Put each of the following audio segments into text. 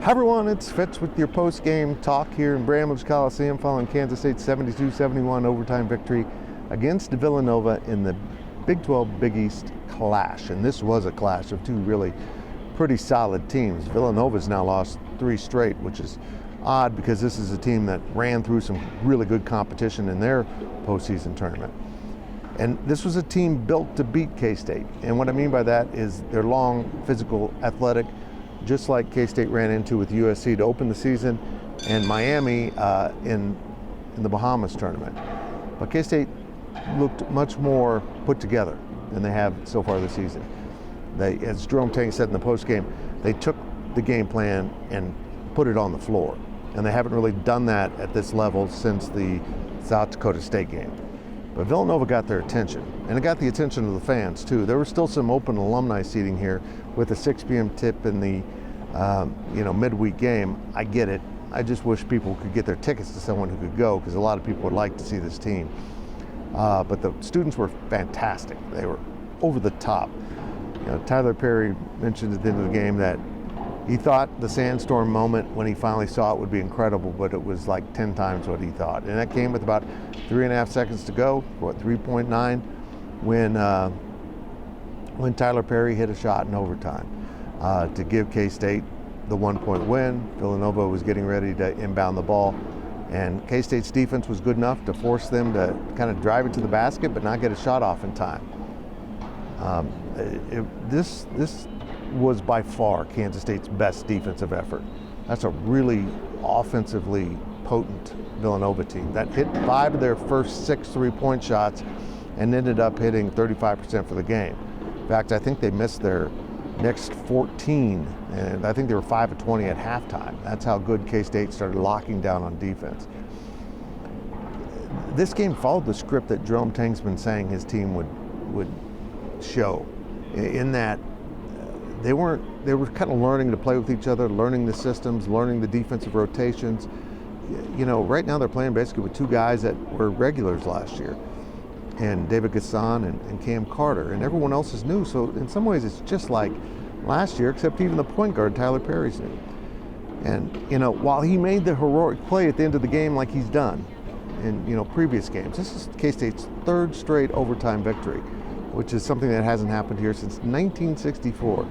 Hi everyone, it's Fitz with your post-game talk here in Bramlage Coliseum following Kansas State's 72-71 overtime victory against Villanova in the Big 12 Big East clash. And this was a clash of two really pretty solid teams. Villanova's now lost 3 straight, which is odd because this is a team that ran through some really good competition in their postseason tournament. And this was a team built to beat K-State. And what I mean by that is they're long, physical, athletic, just like K-State ran into with USC to open the season and Miami in the Bahamas tournament. But K-State looked much more put together than they have so far this season. They, as Jerome Tang said in the postgame, they took the game plan and put it on the floor. And they haven't really done that at this level since the South Dakota State game. But Villanova got their attention, and it got the attention of the fans too. There was still some open alumni seating here with a 6 p.m. tip in the midweek game. I get it. I just wish people could get their tickets to someone who could go, because a lot of people would like to see this team. But the students were fantastic. They were over the top. Tyler Perry mentioned at the end of the game that he thought the sandstorm moment when he finally saw it would be incredible, but it was like 10 times what he thought. And that came with about 3.5 seconds to go, 3.9, when Tyler Perry hit a shot in overtime to give K-State the 1-point win. Villanova was getting ready to inbound the ball, and K-State's defense was good enough to force them to kind of drive it to the basket but not get a shot off in time. This was by far Kansas State's best defensive effort. That's a really offensively potent Villanova team that hit 5 of their first 6 3-point shots and ended up hitting 35% for the game. In fact, I think they missed their next 14, and I think they were 5 of 20 at halftime. That's how good K-State started locking down on defense. This game followed the script that Jerome Tang's been saying his team would show, in that they were kind of learning to play with each other, learning the systems, learning the defensive rotations. Right now they're playing basically with 2 guys that were regulars last year, and David Gasson and Cam Carter, and everyone else is new. So in some ways it's just like last year, except even the point guard, Tyler Perry's new. And while he made the heroic play at the end of the game like he's done in previous games, this is K-State's 3rd straight overtime victory, which is something that hasn't happened here since 1964,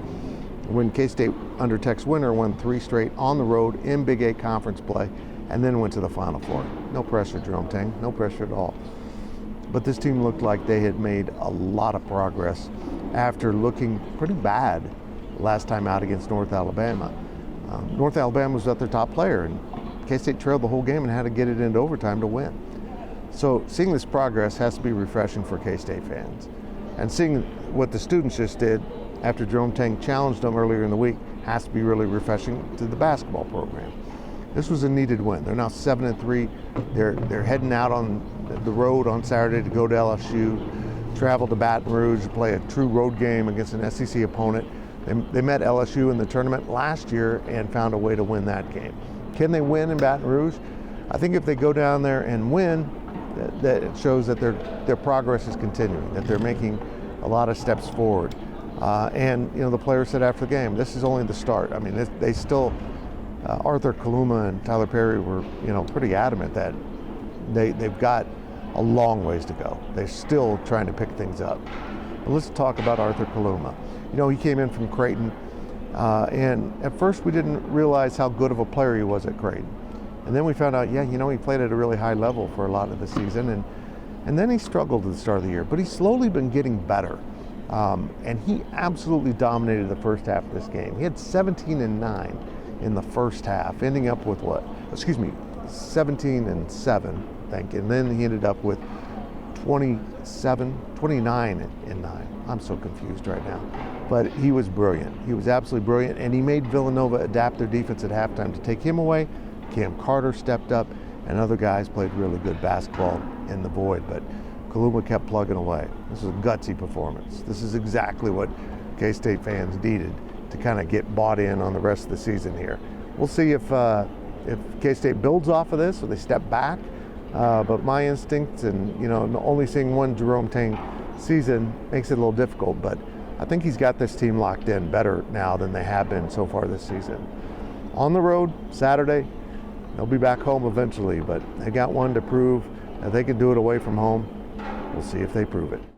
when K-State under Tex Winter won 3 straight on the road in Big 8 conference play and then went to the Final Four. No pressure, Jerome Tang, no pressure at all. But this team looked like they had made a lot of progress after looking pretty bad last time out against North Alabama. North Alabama was at their top player, and K-State trailed the whole game and had to get it into overtime to win. So seeing this progress has to be refreshing for K-State fans. And seeing what the students just did after Jerome Tang challenged them earlier in the week has to be really refreshing to the basketball program. This was a needed win. They're now 7-3. They're heading out on the road on Saturday to go to LSU, travel to Baton Rouge to play a true road game against an SEC opponent. They met LSU in the tournament last year and found a way to win that game. Can they win in Baton Rouge? I think if they go down there and win, that it shows that their progress is continuing, that they're making a lot of steps forward. And the players said after the game, this is only the start. I mean, they still, Arthur Kaluma and Tyler Perry were pretty adamant that they've got a long ways to go. They're still trying to pick things up. But let's talk about Arthur Kaluma. He came in from Creighton, and at first we didn't realize how good of a player he was at Creighton. And then we found out, he played at a really high level for a lot of the season, and then he struggled at the start of the year, but he's slowly been getting better. And he absolutely dominated the first half of this game. He had 17-9 in the first half, ending up with 17-7, thank you. And then he ended up with 29-9. I'm so confused right now. But he was brilliant. He was absolutely brilliant, and he made Villanova adapt their defense at halftime to take him away. Cam Carter stepped up, and other guys played really good basketball in the void, but Kaluma kept plugging away. This was a gutsy performance. This is exactly what K-State fans needed to kind of get bought in on the rest of the season here. We'll see if K-State builds off of this or they step back. But my instincts and only seeing one Jerome Tang season makes it a little difficult. But I think he's got this team locked in better now than they have been so far this season. on the road Saturday. They'll be back home eventually, but they got one to prove that they can do it away from home. We'll see if they prove it.